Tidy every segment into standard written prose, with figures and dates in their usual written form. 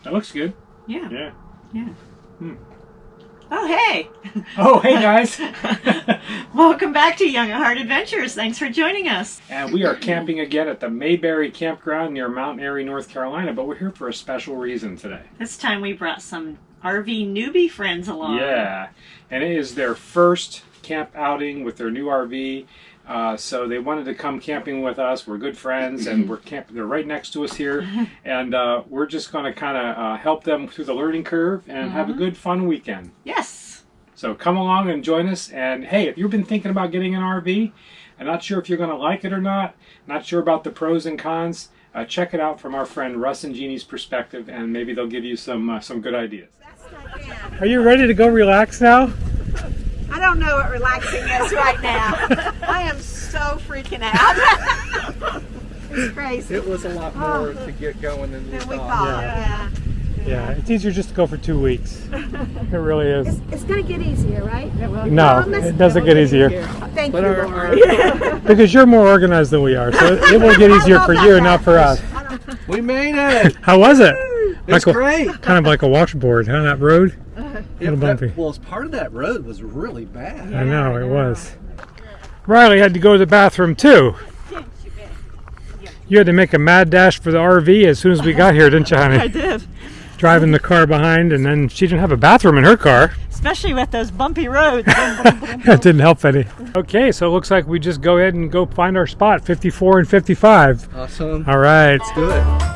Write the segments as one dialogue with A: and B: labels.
A: That looks good.
B: Yeah.
A: Yeah.
B: Yeah.
A: Hmm.
B: Oh, hey.
A: Oh, hey guys.
B: Welcome back to Young at Heart Adventures. Thanks for joining us.
A: And we are camping again at the Mayberry Campground near Mount Airy, North Carolina, but we're here for a special reason today.
B: This time we brought some RV Newbie friends along.
A: Yeah. And it is their first camp outing with their new RV. So they wanted to come camping with us. We're good friends, and they're right next to us here. And we're just going to kind of help them through the learning curve and have a good, fun weekend.
B: Yes.
A: So come along and join us. And hey, if you've been thinking about getting an RV, and not sure if you're going to like it or not sure about the pros and cons, check it out from our friend Russ and Jeanie's perspective, and maybe they'll give you some good ideas. Are you ready to go relax now?
C: I don't know what relaxing is right now. I am so freaking out. It's crazy.
D: It was a lot more to get going than we
C: thought.
A: Yeah. Yeah, it's easier just to go for 2 weeks. It really is.
C: It's going to get easier, right?
A: No, it doesn't get easier.
C: Thank you, Lord.
A: Because you're more organized than we are, so it will get easier for you, not for us.
D: We made it!
A: How was it?
D: It's great!
A: Kind of like a washboard, huh, that road? Bumpy.
D: Well, part of that road was really bad.
A: I know, it was. Riley had to go to the bathroom too. You had to make a mad dash for the RV as soon as we got here, didn't you, honey?
B: I did.
A: Driving the car behind, and then she didn't have a bathroom in her car.
B: Especially with those bumpy roads.
A: It didn't help any. Okay, so it looks like we just go ahead and go find our spot, 54 and 55.
D: Awesome.
A: All right.
D: Let's do it.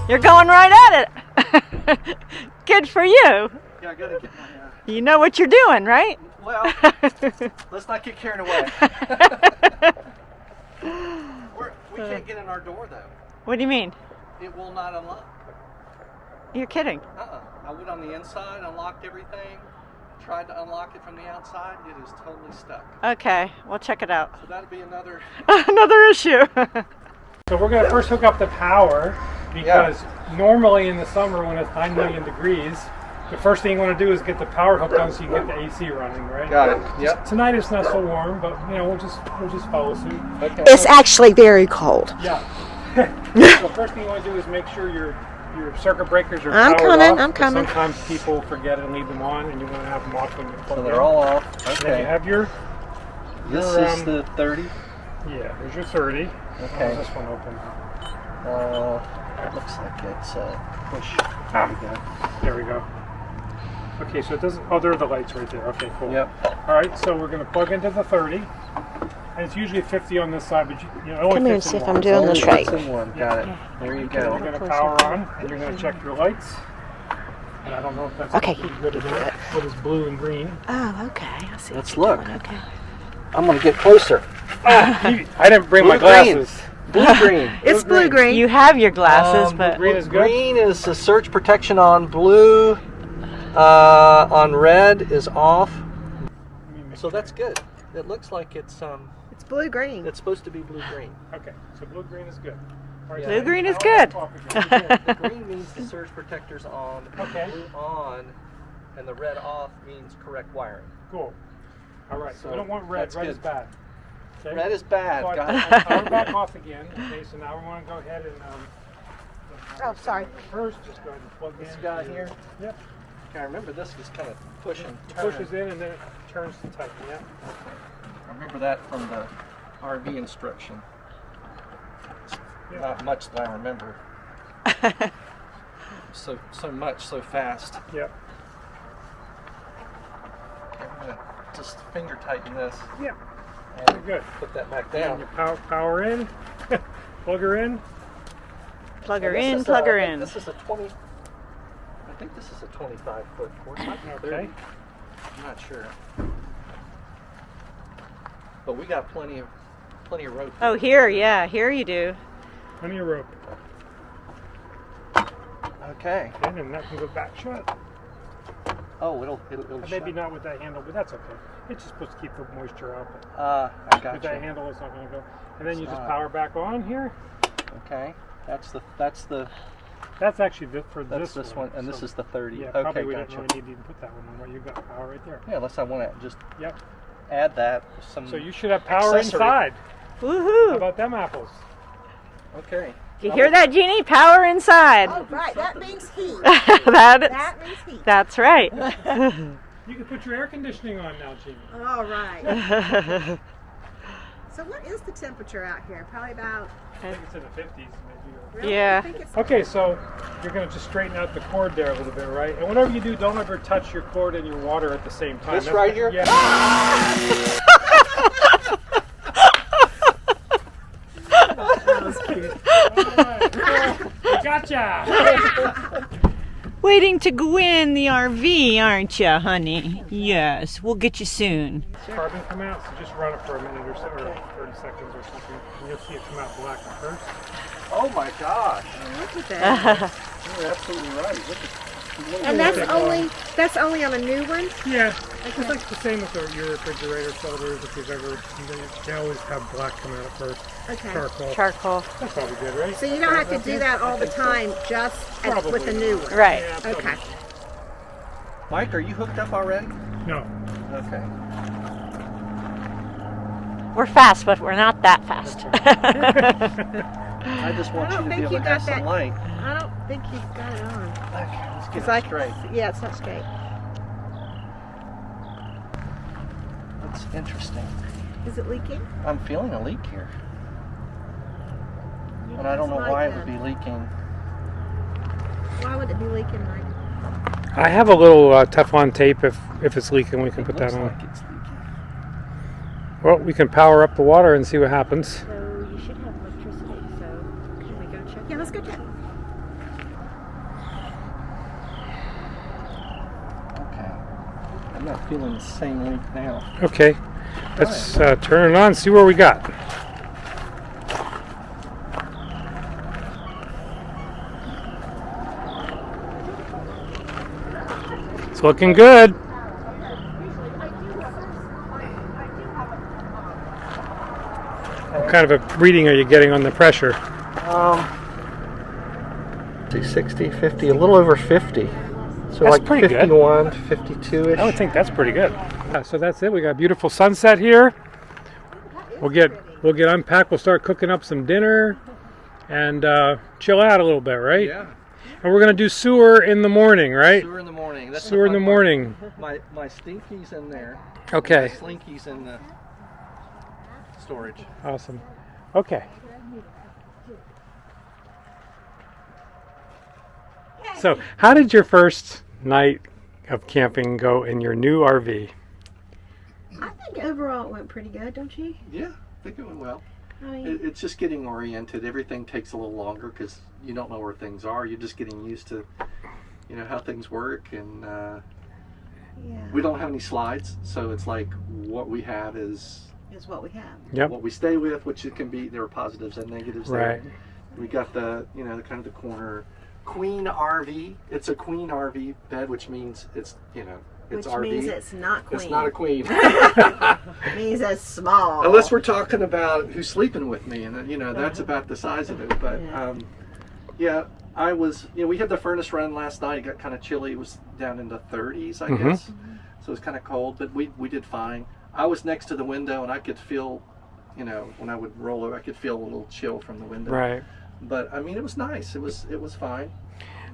B: You're going right at it. Good for you.
D: Yeah, I gotta get my.
B: You know what you're doing, right?
D: Well, let's not get carried away. We can't get in our door though.
B: What do you mean?
D: It will not unlock.
B: You're kidding.
D: I went on the inside, unlocked everything, tried to unlock it from the outside. It is totally stuck.
B: Okay, we'll check it out.
D: So that'll be another.
B: Another issue.
A: So we're going to first hook up the power, because normally in the summer when it's 9 million degrees, the first thing you want to do is get the power hooked on so you get the AC running, right?
D: Got it. Yep.
A: Tonight it's not so warm, but you know we'll just follow suit.
D: Okay.
C: It's actually very cold.
A: Yeah. So first thing you want to do is make sure your circuit breakers are
C: I'm
A: powered
C: coming,
A: off.
C: I'm coming.
A: Sometimes people forget and leave them on, and you want to have them off when you plug
D: So
A: in.
D: they're all off.
A: And then you
D: Okay.
A: have your.
D: This is the 30.
A: Yeah, there's your 30.
D: Okay.
A: How's this one open?
D: It looks like it's push.
A: There we go. Okay, so it doesn't. Oh, there are the lights right there. Okay, cool.
D: Yep.
A: All right, so we're going to plug into the 30, and it's usually 50 on this side, but you know, only
C: Come here and
A: fits
C: see
A: in
C: if
A: one.
C: I'm doing this right.
D: Got it. There you
A: Okay,
D: go.
A: we're going to power on, and you're going to check your lights. And I don't know if that's
C: Okay.
A: good or not. What is blue and green?
C: Oh, okay. I see.
D: Let's
C: what you're
D: look.
C: doing. Okay.
D: I'm gonna get closer.
A: I didn't bring my
D: Blue-green.
A: glasses.
D: Blue green.
C: It's blue-green.
B: You have your glasses, but
A: green is good.
D: Green is the surge protection on. Blue on red is off. So that's good. It looks like it's
C: It's blue-green.
D: it's supposed to be blue green.
A: Okay, so blue green is good. All right,
D: Blue
A: so
B: green is
A: power
B: good.
A: off again.
D: The green means the surge protector's on.
A: Okay.
D: Blue on, and the red off means correct wiring.
A: Cool. All right, so
D: So
A: we don't want red.
D: that's
A: Red
D: good.
A: is bad. Okay?
D: Red is bad.
A: So I
D: Got it.
A: power back off again. Okay, so now we want to go ahead and.
C: Oh, sorry.
A: First, just go ahead and plug
D: This
A: in.
D: guy here.
A: Yep.
D: Okay, I remember this was kind of pushing.
A: It pushes in and then it turns to tighten. Yeah.
D: I remember that from the RV instruction.
A: Yeah.
D: Not much that I remember. so much, so fast.
A: Yep.
D: Okay, I'm gonna just finger tighten this
A: Yep.
D: and
A: Very good.
D: put that back
A: And
D: down.
A: you power in. Plug her in.
B: plug her
D: This
B: in,
D: is
B: plug
D: a-
B: her in.
D: This is a 20. I think this is a 25-foot cord. Might be 30.
A: Okay.
D: I'm not sure. But we got plenty of rope.
B: Oh, here, yeah, here you do.
A: Plenty of rope.
D: Okay.
A: Okay, and that can go back shut.
D: Oh, it'll
A: Maybe
D: shut.
A: not with that handle, but that's okay. It's just supposed to keep the moisture out.
D: I
A: But
D: got
A: that
D: you.
A: handle is not going to go. And then you just
D: Stop.
A: power back on here.
D: Okay, that's
A: Actually for this
D: one, and
A: so,
D: this is the 30.
A: Yeah,
D: okay,
A: probably we
D: gotcha.
A: didn't really need to even put that one on. Well, you've got power right there.
D: Yeah, unless I want to just
A: Yep.
D: add that. Some.
A: So you should have power
D: accessory.
A: inside. How
B: Woohoo!
A: about them apples?
D: Okay.
B: Do you hear that, Jeanie? Power inside.
C: Oh, right. That means heat.
B: That
C: That means heat.
B: that's right.
A: You can put your air conditioning on now, Jeanie.
C: All right. So what is the temperature out here? Probably about.
A: I think it's in the 50s, maybe.
C: Really?
B: Yeah.
C: I think it's
A: Okay, so you're going to just straighten out the cord there a little bit, right? And whenever you do, don't ever touch your cord and your water at the same time.
D: This right here?
A: Yeah.
C: that was cute.
A: Alright. Gotcha!
B: Waiting to go in the RV, aren't you, honey? Yes, we'll get you soon.
A: Carbon come out, so just run it for a minute or so, or 30 seconds or something. And you'll see it come out black at first.
D: Oh my gosh,
C: Look at that.
D: you're absolutely right. Look at,
C: And that's only on a new one?
A: Yeah, it's like the same with your refrigerator filters. If you've ever, they always have black come out at first.
C: Okay.
A: Charcoal.
B: Charcoal.
A: That's probably good, right?
C: So you don't have to do that all the time, just with the new one?
B: Right.
A: Yeah, probably.
C: Okay.
D: Mike, are you hooked up already?
A: No.
D: Okay.
B: We're fast, but we're not that fast.
D: I just want
C: I
D: you
C: don't
D: to be
C: think
D: able
C: you
D: to
C: got
D: have some
C: that.
D: light.
C: I don't think you've got it on.
D: Okay, let's get
C: It's
D: it
C: like,
D: straight.
C: yeah, it's not straight.
D: That's interesting.
C: Is it leaking?
D: I'm feeling a leak here. And I don't know why it would be leaking.
C: Why would it be leaking, Mike?
A: I have a little Teflon tape. If it's leaking, we can
D: It
A: put that
D: looks
A: on.
D: like it's leaking.
A: Well, we can power up the water and see what happens.
C: So you should have electricity, so can we go check? Yeah, let's go check.
D: Okay. I'm not feeling the same leak now.
A: Okay, let's turn it on, see where we got. It's looking good. What kind of a reading are you getting on the pressure?
D: 60, 50, a little over 50. So
A: That's
D: like
A: pretty good.
D: 51, 52-ish.
A: I would think that's pretty good. So that's it. We got a beautiful sunset here. We'll get unpacked. We'll start cooking up some dinner and chill out a little bit, right?
D: Yeah.
A: And we're gonna do sewer in the morning, right?
D: Sewer in the morning. That's
A: Sewer in the
D: fun
A: morning.
D: part. My stinky's in there.
A: Okay.
D: My slinky's in the storage.
A: Awesome. Okay. So, how did your first night of camping go in your new RV?
C: I think overall it went pretty good, don't you?
D: Yeah, I think it went well.
C: I mean,
D: It's just getting oriented. Everything takes a little longer because you don't know where things are. You're just getting used to, how things work, and
C: yeah.
D: we don't have any slides, so it's like what we have is
C: Is what we have.
A: Yep.
D: what we stay with, which it can be. There are positives and negatives
A: Right.
D: there. We got the the kind of the corner queen RV. It's a queen RV bed, which means it's it's
C: Which
D: RV.
C: means it's not queen.
D: It's not a queen.
C: It means it's small.
D: Unless we're talking about who's sleeping with me, and that's about the size of it. But
C: Yeah.
D: I was, we had the furnace run last night. It got kind of chilly. It was down in the 30s, I guess. So it was kind of cold, but we did fine. I was next to the window, and I could feel, when I would roll over, I could feel a little chill from the window.
A: Right.
D: But I mean, it was nice. It was fine.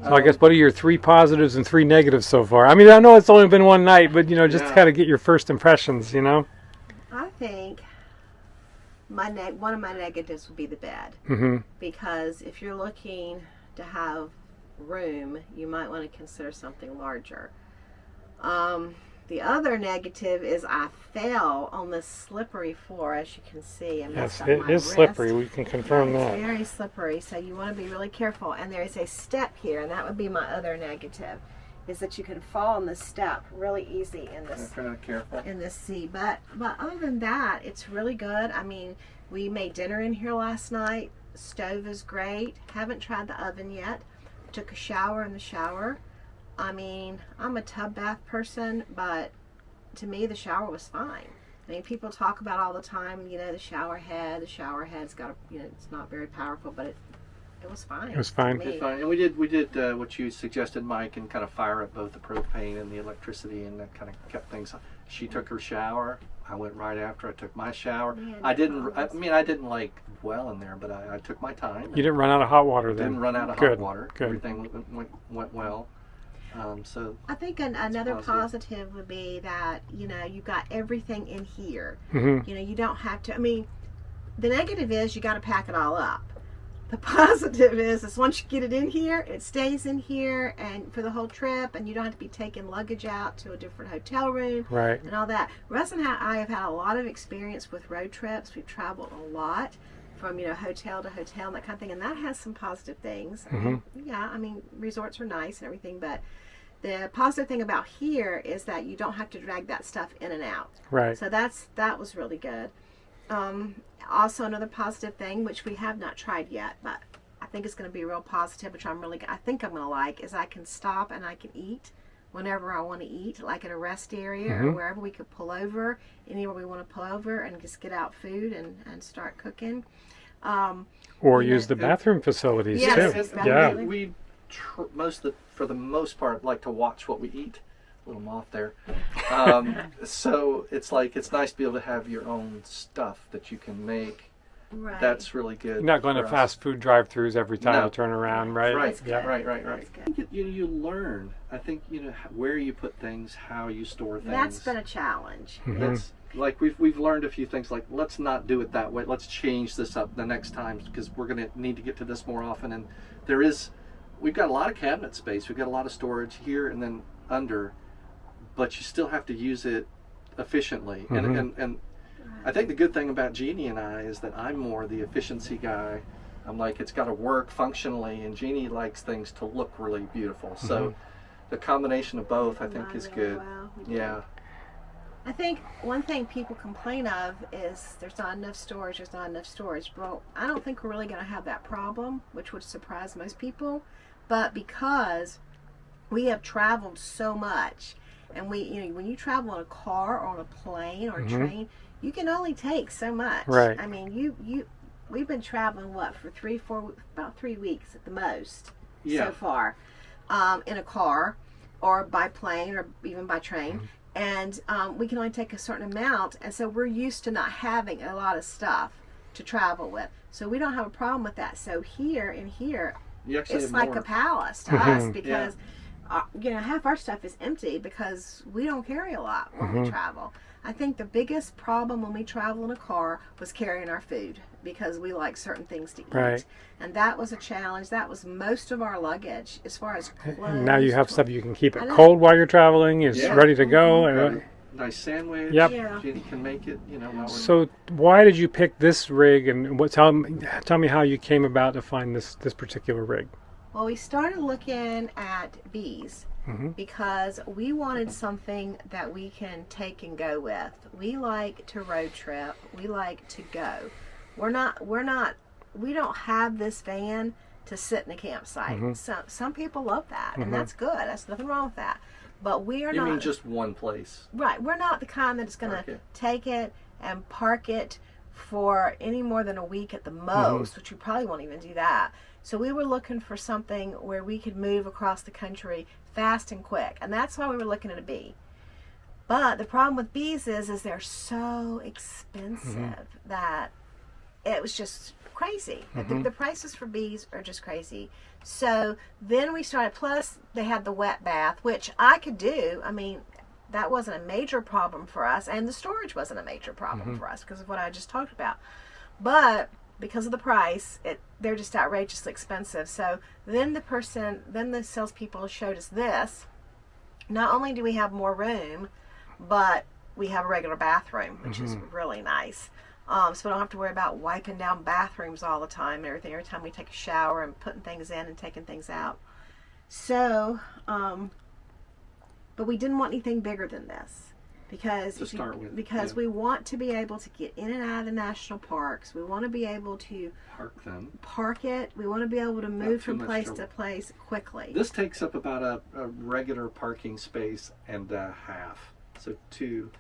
A: So I guess what are your 3 positives and 3 negatives so far? I mean, I know it's only been one night, but just to kind of get your first impressions,
C: I think one of my negatives would be the bed.
A: Mm-hmm.
C: Because if you're looking to have room, you might want to consider something larger. The other negative is I fell on this slippery floor, as you can see. And
A: Yes,
C: messed up
A: it
C: my
A: is
C: wrist.
A: slippery. We can confirm
C: It's
A: that.
C: very slippery, so you want to be really careful. And there is a step here, and that would be my other negative, is that you can fall on this step really easy in this
D: I'm kind of careful.
C: in this sea. But other than that, it's really good. I mean, we made dinner in here last night. Stove is great. Haven't tried the oven yet. Took a shower in the shower. I mean, I'm a tub bath person, but to me, the shower was fine. I mean, people talk about all the time, the shower head's got it's not very powerful, but it was fine.
A: It was fine.
D: It's fine. And we did what you suggested, Mike, and kind of fire up both the propane and the electricity, and that kind of kept things. She took her shower. I went right after. I took my shower. I didn't like dwell in there, but I took my time.
A: You didn't run out of hot water then?
D: Didn't run out of hot water. Good. Everything went well. So
C: I think another positive would be that you've got everything in here.
A: Mm-hmm.
C: You don't have to. I mean, the negative is you got to pack it all up. The positive is once you get it in here, it stays in here and for the whole trip, and you don't have to be taking luggage out to a different hotel room,
A: right,
C: and all that. Russ and I have had a lot of experience with road trips. We've traveled a lot from hotel to hotel and that kind of thing, and that has some positive things.
A: Mm-hmm.
C: Yeah, I mean, resorts are nice and everything, but the positive thing about here is that you don't have to drag that stuff in and out.
A: Right.
C: So that was really good. Also, another positive thing, which we have not tried yet, but I think it's going to be real positive, which I think I'm going to like, is I can stop and I can eat whenever I want to eat, like at a rest area or wherever we could pull over, anywhere we want to pull over and just get out food and start cooking.
A: Or use the bathroom facilities too.
C: Yeah.
D: We for the most part, like to watch what we eat. Little moth there. So it's nice to be able to have your own stuff that you can make.
C: Right.
D: That's really good.
A: You're not going to fast food drive-thrus every time you turn around, right?
D: Right.
A: Yeah.
D: Right. You learn. I think where you put things, how you store things.
C: That's been a challenge.
A: Mm-hmm.
D: That's like we've learned a few things. Like, let's not do it that way. Let's change this up the next time because we're going to need to get to this more often. And we've got a lot of cabinet space. We've got a lot of storage here and then under. But you still have to use it efficiently.
A: Mm-hmm.
D: And I think the good thing about Jeanie and I is that I'm more the efficiency guy. I'm like, it's got to work functionally, and Jeanie likes things to look really beautiful. Mm-hmm. So the combination of both, I think, is good.
C: Well.
D: Yeah.
C: I think one thing people complain of is there's not enough storage. Well, I don't think we're really going to have that problem, which would surprise most people. But because we have traveled so much, and when you travel in a car or on a plane or a train, you can only take so much.
A: Right.
C: I mean, we've been traveling for about 3 weeks at the most so far, in a car or by plane or even by train, and we can only take a certain amount, and so we're used to not having a lot of stuff to travel with, so we don't have a problem with that. So here, it's like a palace to us because. Half our stuff is empty because we don't carry a lot when we travel. I think the biggest problem when we travel in a car was carrying our food because we like certain things to eat.
A: Right.
C: And that was a challenge. That was most of our luggage as far as clothes.
A: And now you have stuff you can keep it cold while you're traveling. It's ready to go. And
D: nice sandwich.
A: Yep.
C: Yeah.
D: Jeanie can make it.
A: So why did you pick this rig, and tell me how you came about to find this particular rig?
C: Well, we started looking at bees because we wanted something that we can take and go with. We like to road trip. We like to go. We don't have this van to sit in a campsite. Some people love that, and that's good. That's nothing wrong with that. But we are not.
D: You mean just one place?
C: Right. We're not the kind that's going to take it and park it for any more than a week at the most, which we probably won't even do that. So we were looking for something where we could move across the country fast and quick, and that's why we were looking at a bee. But the problem with bees is they're so expensive that it was just crazy. The prices for bees are just crazy. So then we started, plus they had the wet bath, which I could do. I mean, that wasn't a major problem for us, and the storage wasn't a major problem for us because of what I just talked about. But because of the price, they're just outrageously expensive. So then the salespeople showed us this. Not only do we have more room, but we have a regular bathroom, which is really nice. So we don't have to worry about wiping down bathrooms all the time and everything. Every time we take a shower and putting things in and taking things out. So, but we didn't want anything bigger than this. Because we want to be able to get in and out of the national parks. We want to be able to park it. We want to be able to move from place to place quickly.
D: This takes up about a regular parking space and a half. So 2.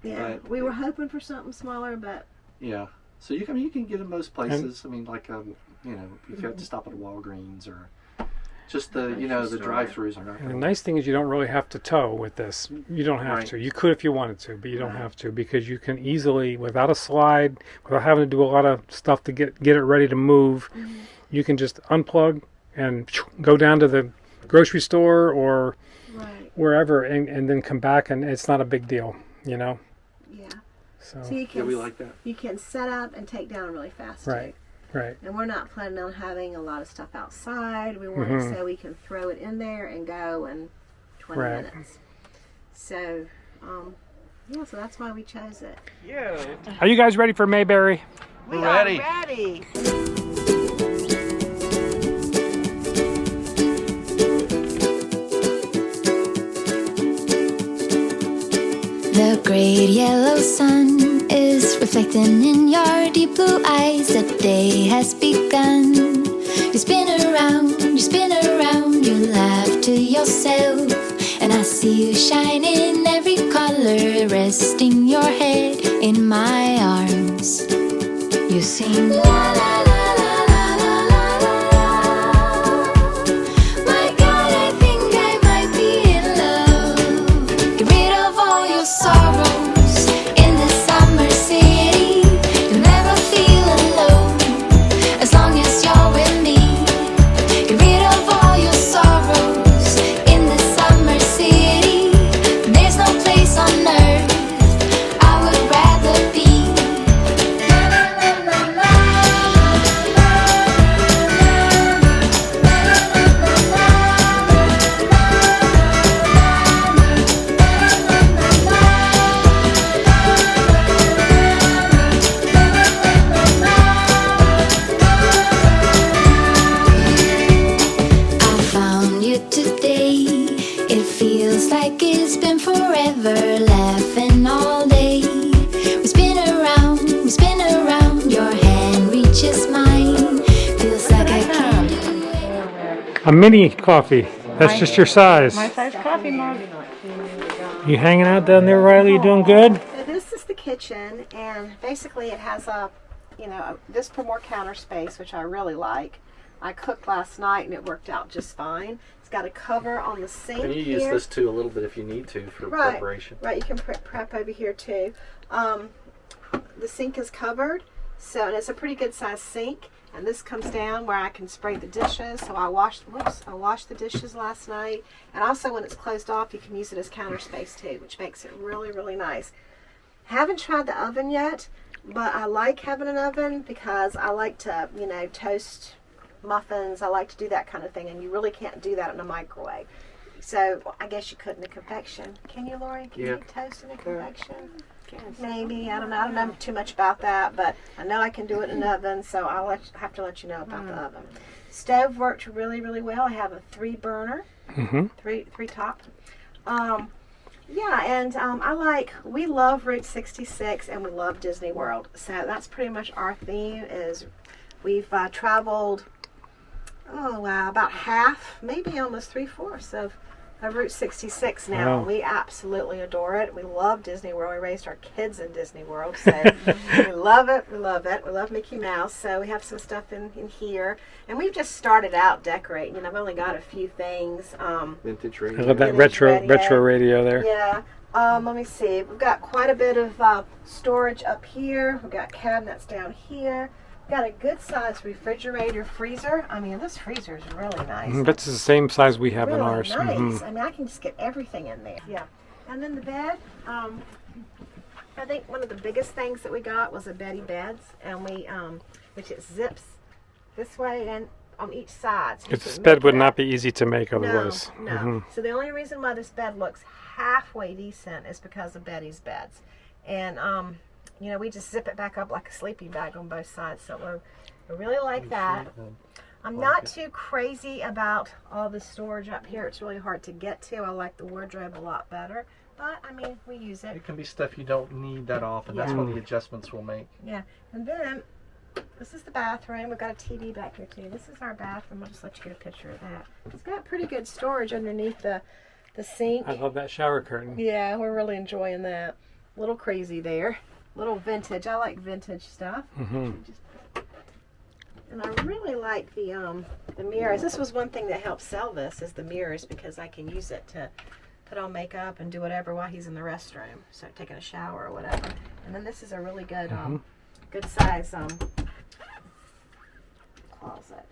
C: Yeah,
D: But
C: we were hoping for something smaller, but
D: yeah. So you can get in most places. I mean, like you know, if you have to stop at a Walgreens or just the the drive-throughs are not.
A: And the nice thing is you don't really have to tow with this. You don't have to. You could if you wanted to, but you don't have to because you can easily, without a slide, without having to do a lot of stuff to get it ready to move, you can just unplug and go down to the grocery store or wherever and then come back, and it's not a big deal, you know?
C: Yeah.
A: So
C: you can,
D: we like that.
C: You can set up and take down really fast,
A: Right.
C: too.
A: Right.
C: And we're not planning on having a lot of stuff outside. We want it so we can throw it in there and go in 20 minutes. So, yeah, so that's why we chose it.
D: Yeah.
A: Are you guys ready for Mayberry?
C: We
D: ready.
C: are ready.
E: The great yellow sun is reflecting in your deep blue eyes. The day has begun. You spin around, you laugh to yourself. And I see you shine in every color, resting your head in my arms. You sing la la la. Sorrows in the summer city. You'll never feel alone as long as you're with me. Get rid of all your sorrows in the summer city. There's no place on earth I would rather be. It's been forever, laughing all day. We spin around, your hand reaches mine. Feels like I can do.
A: A mini coffee. That's just your size.
B: My size coffee mug.
A: You hanging out down there, Riley? You doing good?
C: So this is the kitchen, and basically it has this for more counter space, which I really like. I cooked last night and it worked out just fine. It's got a cover on the sink.
D: And you use this too a little bit if you need to for preparation.
C: Right, you can prep over here too. The sink is covered, and it's a pretty good sized sink. And this comes down where I can spray the dishes. So I washed the dishes last night. And also when it's closed off, you can use it as counter space too, which makes it really, really nice. Haven't tried the oven yet, but I like having an oven because I like to, toast muffins. I like to do that kind of thing, and you really can't do that in a microwave. So I guess you could in a convection. Can you, Lori? Can you toast in a convection? Maybe. I don't know too much about that, but I know I can do it in an oven, so I'll have to let you know about the oven. Stove worked really, really well. I have a 3-burner, three top. We love Route 66 and we love Disney World. So that's pretty much our theme. Is we've traveled about half, maybe almost 3/4 of Route 66 now.
A: Wow.
C: We absolutely adore it. We love Disney World. We raised our kids in Disney World, so we love it. We love it. We love Mickey Mouse. So we have some stuff in here, and we've just started out decorating. I've only got a few things.
D: Vintage radio.
A: I love that retro radio there.
C: Yeah. Let me see. We've got quite a bit of storage up here. We've got cabinets down here. Got a good sized refrigerator, freezer. I mean, this freezer is really nice.
A: That's the same size we have
C: really
A: in ours.
C: Nice. I mean, I can just get everything in there. Yeah. And then the bed. I think one of the biggest things that we got was a Beddy beds, and we which it zips this way and on each side. So
A: This bed would not be easy to make otherwise.
C: No. So the only reason why this bed looks halfway decent is because of Beddy's beds, and we just zip it back up like a sleeping bag on both sides. So we really like that. I'm not too crazy about all the storage up here. It's really hard to get to. I like the wardrobe a lot better. But, I mean, we use it.
D: It can be stuff you don't need that often. That's one of the adjustments we'll make.
C: Yeah. And then, this is the bathroom. We've got a TV back here, too. This is our bathroom. I'll just let you get a picture of that. It's got pretty good storage underneath the The sink.
A: I love that shower curtain.
C: Yeah, we're really enjoying that. A little crazy there. Little vintage. I like vintage stuff.
A: Mm-hmm.
C: And I really like the mirrors. This was one thing that helped sell this, is the mirrors, because I can use it to put on makeup and do whatever while he's in the restroom. So taking a shower or whatever. And then this is a really good good size closet.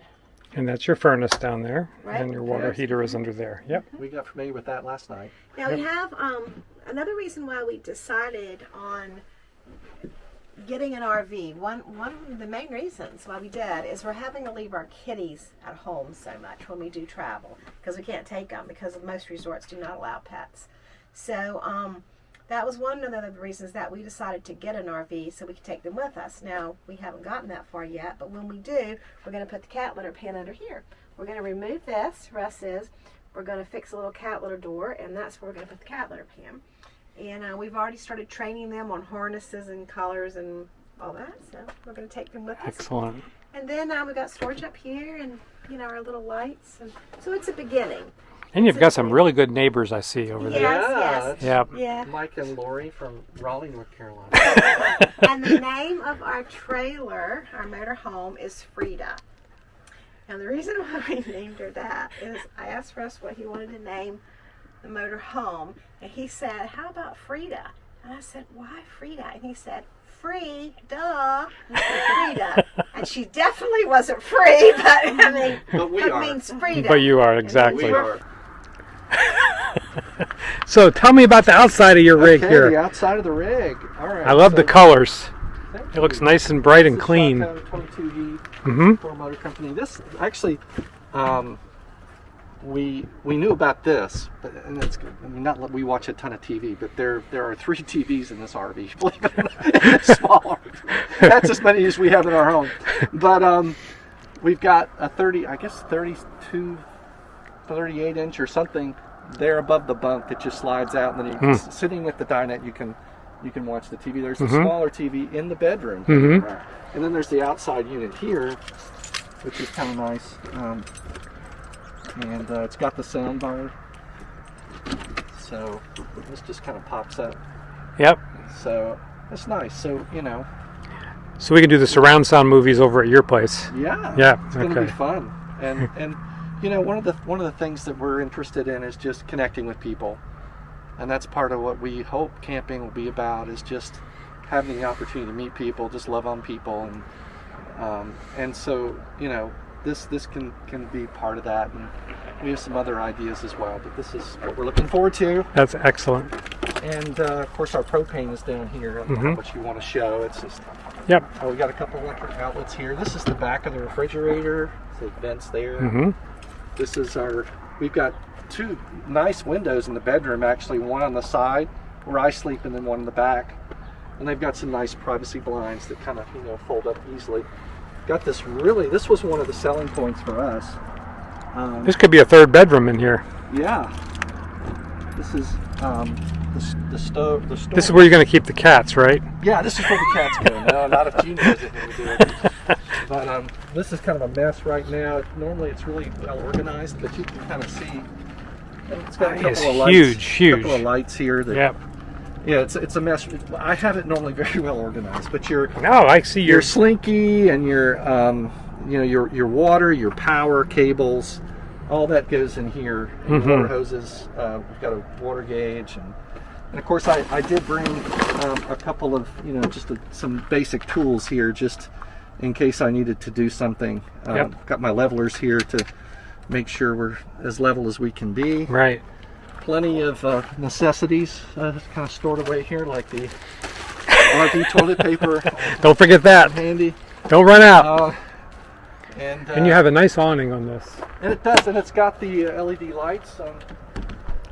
A: And that's your furnace down there,
C: Right.
A: and your water heater is under there. Yep.
D: We got familiar with that last night.
C: Now we have another reason why we decided on getting an RV. One of the main reasons why we did is we're having to leave our kitties at home so much when we do travel, because we can't take them, because most resorts do not allow pets. So that was one of the reasons that we decided to get an RV, so we could take them with us. Now, we haven't gotten that far yet, but when we do, we're going to put the cat litter pan under here. We're going to remove this, Russ is. We're going to fix a little cat litter door, and that's where we're going to put the cat litter pan. And we've already started training them on harnesses and collars and all that, so we're going to take them with us.
A: Excellent.
C: And then we've got storage up here, and our little lights. And so it's a beginning.
A: And you've got some really good neighbors I see over there.
C: Yes.
A: Yep.
C: Yeah.
D: Mike and Lori from Raleigh, North Carolina.
C: And the name of our trailer, our motor home, is Frida. And the reason why we named her that is I asked Russ what he wanted to name the motor home, and he said, "How about Frida?" And I said, "Why Frida?" And he said, "Free, duh, Frida." And she definitely wasn't free, but I mean,
D: But we
C: it
D: are.
C: means Frida.
A: But you are, exactly.
D: We are.
A: So tell me about the outside of your rig
D: Okay,
A: here.
D: the outside of the rig. All right.
A: I love the colors.
D: Thank
A: It looks
D: you.
A: nice and bright and
D: This is
A: clean.
D: Shotgun 22E
A: Mm-hmm.
D: Thor Motor Company. This actually, we knew about this, but and it's I mean, not that we watch a ton of TV, but there are 3 TVs in this RV. Believe it or not, it's smaller. That's as many as we have in our home. But we've got a 32, 38 inch or something there above the bunk that just slides out, and then you sitting at the dinette, you can watch the TV. There's a smaller TV in the bedroom, and then there's the outside unit here, which is kind of nice. And it's got the sound bar, so this just kind of pops up.
A: Yep.
D: So it's nice. So
A: So we can do the surround sound movies over at your place.
D: yeah,
A: Yeah,
D: it's going to
A: okay.
D: be fun. And one of the things that we're interested in is just connecting with people, and that's part of what we hope camping will be about, is just having the opportunity to meet people, just love on people, and so this can be part of that, and we have some other ideas as well, but this is what we're looking forward to.
A: That's excellent.
D: And of course our propane is down here. I don't know how much you want to show. It's just
A: Yep.
D: we got a couple electric outlets here. This is the back of the refrigerator, so vents there. This is we've got 2 nice windows in the bedroom, actually, one on the side where I sleep and then one in the back, and they've got some nice privacy blinds that kind of fold up easily. Got this was one of the selling points for us.
A: This could be a 3rd bedroom in here.
D: Yeah, this is the stove. The store.
A: This is where you're going to keep the cats, right?
D: Yeah, this is where the cats go. No, not if Gene does it, then we do it. But this is kind of a mess right now. Normally it's really well organized, but you can kind of see. It's got a couple
A: It's
D: of lights.
A: huge.
D: Couple of lights here. That,
A: Yep.
D: Yeah, it's a mess. I have it normally very well organized, but
A: No, I see
D: your
A: your
D: slinky and your your water, your power cables, all that goes in here. And water hoses. We've got a water gauge, and of course I did bring a couple of just some basic tools here, just in case I needed to do something. Got my levelers here to make sure we're as level as we can be.
A: right.
D: Plenty of necessities kind of stored away here, like the RV toilet paper.
A: Don't forget that.
D: Handy.
A: Don't run out.
D: And
A: you have a nice awning on this.
D: And it does, and it's got the LED lights.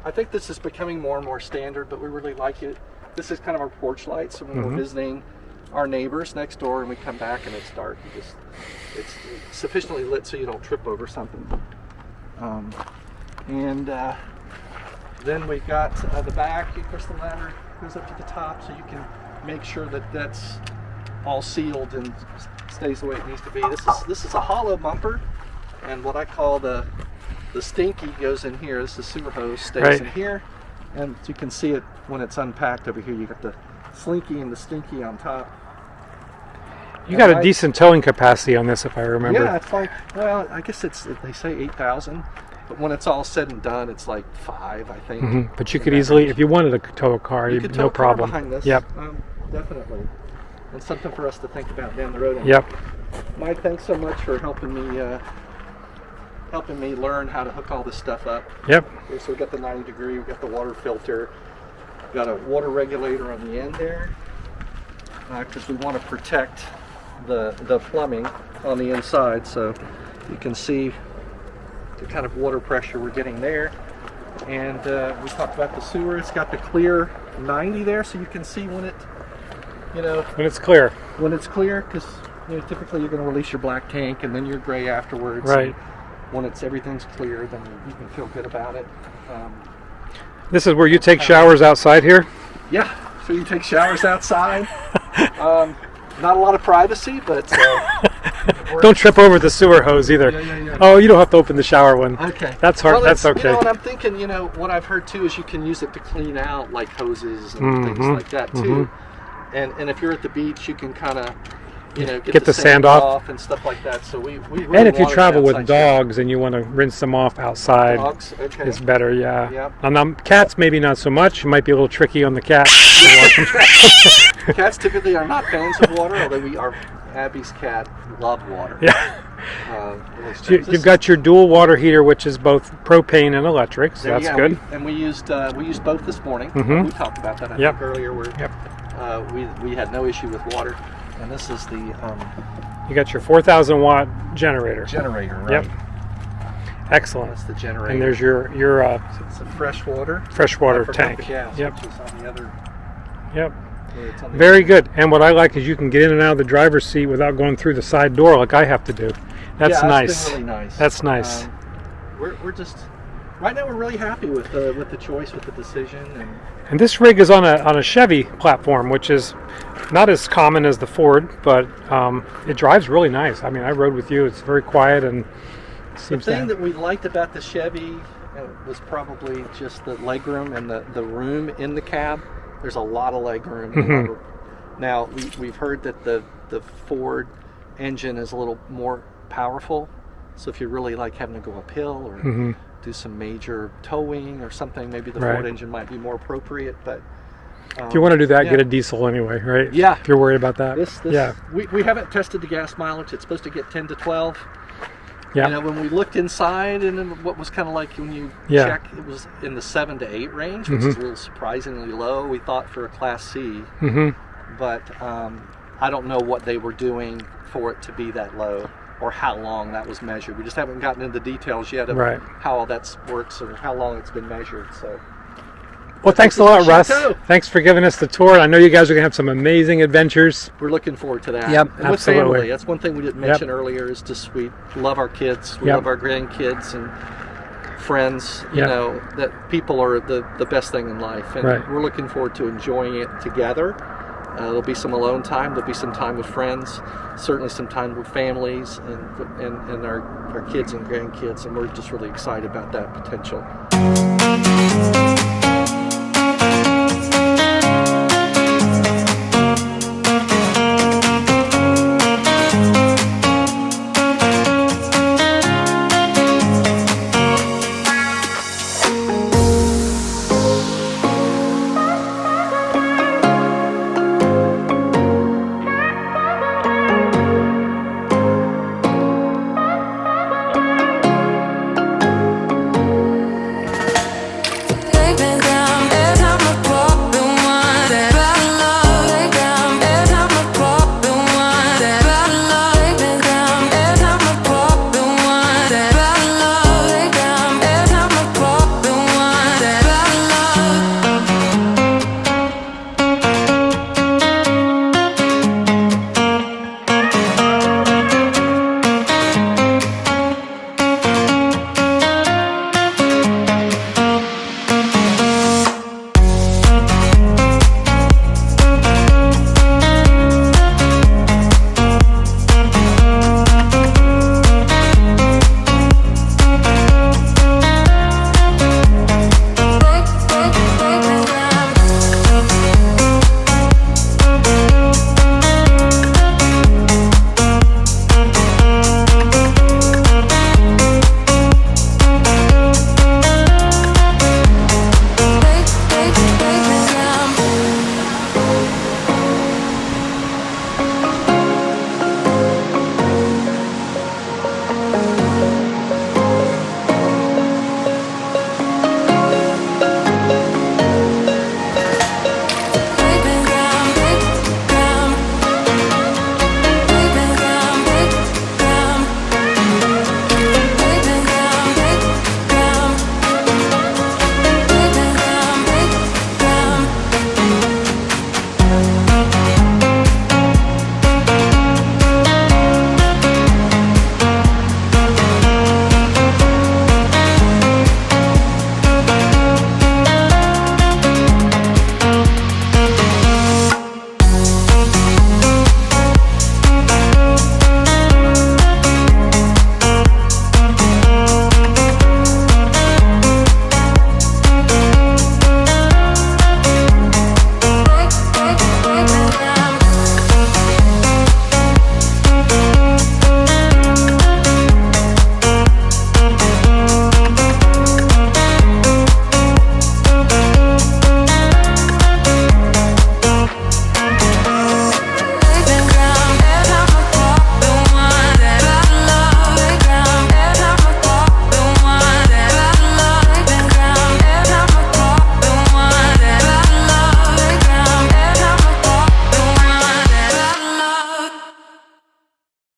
D: I think this is becoming more and more standard, but we really like it. This is kind of our porch light, so when we're visiting our neighbors next door and we come back and it's dark, it's sufficiently lit so you don't trip over something. Then we've got the back. Of course, the ladder goes up to the top, so you can make sure that that's all sealed and stays the way it needs to be. This is a hollow bumper, and what I call the the stinky goes in here. This is the sewer hose, stays
A: Right.
D: in here. And you can see it when it's unpacked over here. You got the slinky and the stinky on top.
A: You got a decent towing capacity on this, if I remember.
D: Yeah, it's like, well, I guess they say 8,000, but when it's all said and done, it's like 5, I think.
A: But you could easily, if you wanted to tow a car,
D: you could tow
A: no
D: a car
A: problem.
D: behind this.
A: Yep.
D: Definitely. It's something for us to think about down the road. And
A: Yep.
D: Mike, thanks so much for helping me learn how to hook all this stuff up.
A: Yep.
D: Okay, so we got the 90 degree, we got the water filter, got a water regulator on the end there, because we want to protect the plumbing on the inside, so you can see the kind of water pressure we're getting there. And we talked about the sewer. It's got the clear 90 there, so you can see when it,
A: When it's clear.
D: when it's clear, because typically you're going to release your black tank and then your gray afterwards.
A: Right.
D: And when everything's clear, then you can feel good about it.
A: This is where you take showers outside here?
D: Yeah, so you take showers outside. Not a lot of privacy, but
A: Don't trip over the sewer hose either.
D: Yeah.
A: Oh, you don't have to open the shower one.
D: Okay.
A: That's hard.
D: Well,
A: that's okay.
D: And I'm thinking, what I've heard too is you can use it to clean out like hoses and things like that too. And if you're at the beach, you can kind of, get the sand off and stuff like that. So we really
A: And if you
D: wanted
A: travel with
D: outside shower.
A: dogs and you want to rinse them off outside,
D: Dogs, okay.
A: it's better, yeah.
D: Yep.
A: And cats maybe not so much. It might be a little tricky on the cat.
D: Cats typically are not fans of water, although Abby's cat loved water.
A: Yeah.
D: So
A: You've got your dual water heater, which is both propane and electric, so that's good.
D: We used both this morning.
A: Mhm.
D: We talked about that I
A: Yep.
D: think earlier.
A: Yep.
D: We had no issue with water, and this is the
A: You got your 4,000 watt generator.
D: generator, right?
A: Yep. Excellent.
D: That's the generator.
A: And there's your
D: it's a freshwater
A: freshwater
D: forgot
A: tank.
D: the gas,
A: Yep.
D: which is on the other.
A: Yep.
D: It's on the
A: Very good. And what I like is you can get in and out of the driver's seat without going through the side door like I have to do. That's nice.
D: Been really nice.
A: That's nice.
D: We're just right now. We're really happy with the choice, with the decision,
A: And this rig is on a Chevy platform, which is not as common as the Ford, but it drives really nice. I mean, I rode with you. It's very quiet and
D: The
A: seems
D: thing that we liked about the Chevy was probably just the legroom and the room in the cab. There's a lot of legroom.
A: Mhm.
D: Now we've heard that the Ford engine is a little more powerful. So if you really like having to go uphill or
A: Mhm.
D: do some major towing or something, maybe the
A: Right.
D: Ford engine might be more appropriate. But
A: If you want to do that,
D: yeah.
A: get a diesel anyway, right?
D: Yeah.
A: If you're worried about that.
D: This
A: yeah.
D: we haven't tested the gas mileage. It's supposed to get 10 to 12.
A: Yeah.
D: When we looked inside and then what was kind of like when you
A: Yeah.
D: check, it was in the 7 to 8 range, which is a little surprisingly low, we thought, for a Class C.
A: Mm-hmm.
D: But I don't know what they were doing for it to be that low or how long that was measured. We just haven't gotten into the details yet of
A: Right.
D: how all that works or how long it's been measured. So.
A: Well, thanks a lot, Russ.
D: Chateau.
A: Thanks for giving us the tour. I know you guys are going to have some amazing adventures.
D: We're looking forward to that.
A: Yep,
D: and with
A: absolutely.
D: family. That's one thing we didn't mention earlier is just we love our kids. We
A: Yep.
D: love our grandkids and friends.
A: Yep.
D: That people are the best thing in life. And
A: Right.
D: we're looking forward to enjoying it together. There'll be some alone time. There'll be some time with friends. Certainly some time with families and our kids and grandkids. And we're just really excited about that potential.